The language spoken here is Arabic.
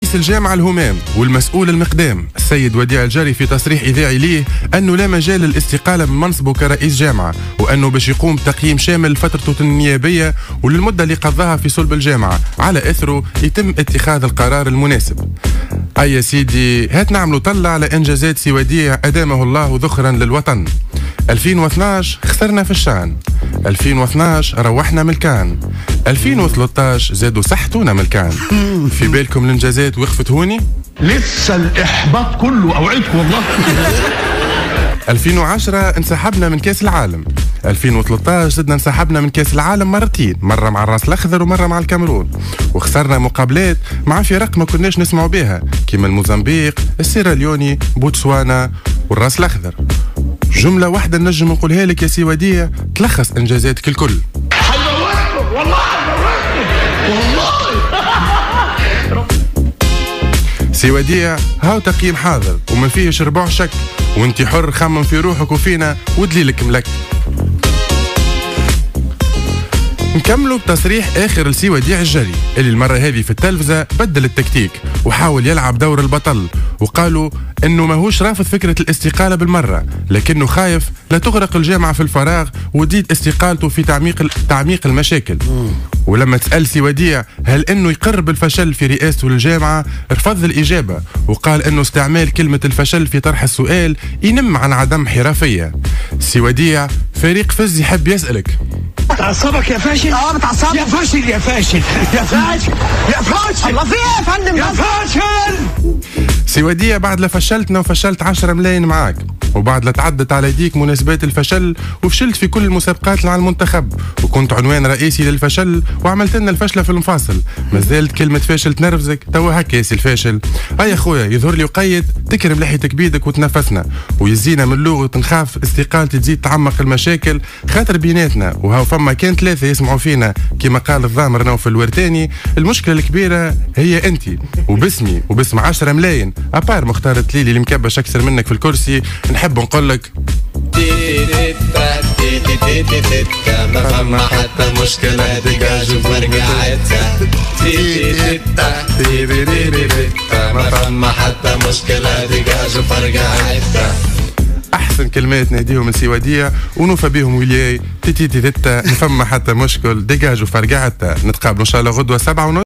رئيس الجامعة الهمام والمسؤول المقدام السيد وديع الجري في تصريح إذاعي ليه أنه لا مجال للاستقالة من منصبه كرئيس جامعة، وأنه باش يقوم بتقييم شامل لفترته النيابية وللمدة اللي قضاها في صلب الجامعة، على إثره يتم اتخاذ القرار المناسب. أي يا سيدي، هات نعملوا طلع على إنجازات سي وديع أدامه الله ذخرا للوطن. 2012 خسرنا في الشان، 2012 روحنا من الكان، 2013 زادوا سحتونا من الكان. في بالكم الانجازات وقفت هوني؟ لسه الاحباط كله اوعدكم والله. 2010 انسحبنا من كاس العالم، 2013 زدنا انسحبنا من كاس العالم مرتين، مرة مع الراس الأخضر ومرة مع الكاميرون، وخسرنا مقابلات مع فرق ما كناش نسمعوا بها كيما الموزمبيق، السيراليوني، بوتسوانا والراس الأخضر. جملة واحدة نجم نقولها لك يا سي وديع تلخص انجازاتك الكل. حيموتكم والله، حيموتكم والله. سي وديع هاو تقييم حاضر وما فيهش ربع شك، وانت حر خمم في روحك وفينا ودليلك ملك. نكملوا بتصريح اخر لسي وديع الجري اللي المره هذه في التلفزه بدل التكتيك وحاول يلعب دور البطل، وقالوا انه ماهوش رافض فكره الاستقاله بالمره، لكنه خايف لا تغرق الجامعه في الفراغ وتزيد استقالته في تعميق المشاكل. ولما تسال سي وديع هل انه يقر بالفشل في رئاسته للجامعه، رفض الاجابه وقال انه استعمال كلمه الفشل في طرح السؤال ينم عن عدم حرفيه. سي وديع فريق فز يحب يسالك، بتعصبك يا فاشل؟ بتعصبك يا فاشل يا فاشل يا فاشل يا فاشل. الله في ايه يا فندم؟ يا فاشل. سي وديع بعد لا فشلتنا وفشلت 10 ملايين معاك، وبعد لا تعدت على يديك مناسبات الفشل وفشلت في كل المسابقات مع المنتخب وكنت عنوان رئيسي للفشل وعملت لنا الفشله في المفاصل، ما زالت كلمه فاشل تنرفزك؟ توا هكا يا سي الفاشل. يا خويا يظهر لي وقيد تكرم لحيتك بيدك وتنفسنا، ويزينا من لغه نخاف استقالتي تزيد تعمق المشاكل خاطر بيناتنا، وهاو فما كان 3 يسمعوا فينا كما قال الضامر نوف الورتاني. المشكله الكبيره هي انت وباسمي وباسم 10 ملايين ابار مختار التليلي اللي مكبش اكثر منك في الكرسي. نحب نقول لك ما فما حتى مشكلة ديجاج وفرقعتها. ما فما حتى مشكلة ديجاج وفرقعتها. احسن كلمات نهديهم من سي وديع ونوفى بهم وياي. تيتا ما فما حتى مشكل ديجاج وفرقعتها. نتقابلوا ان شاء الله غدوه 7:30.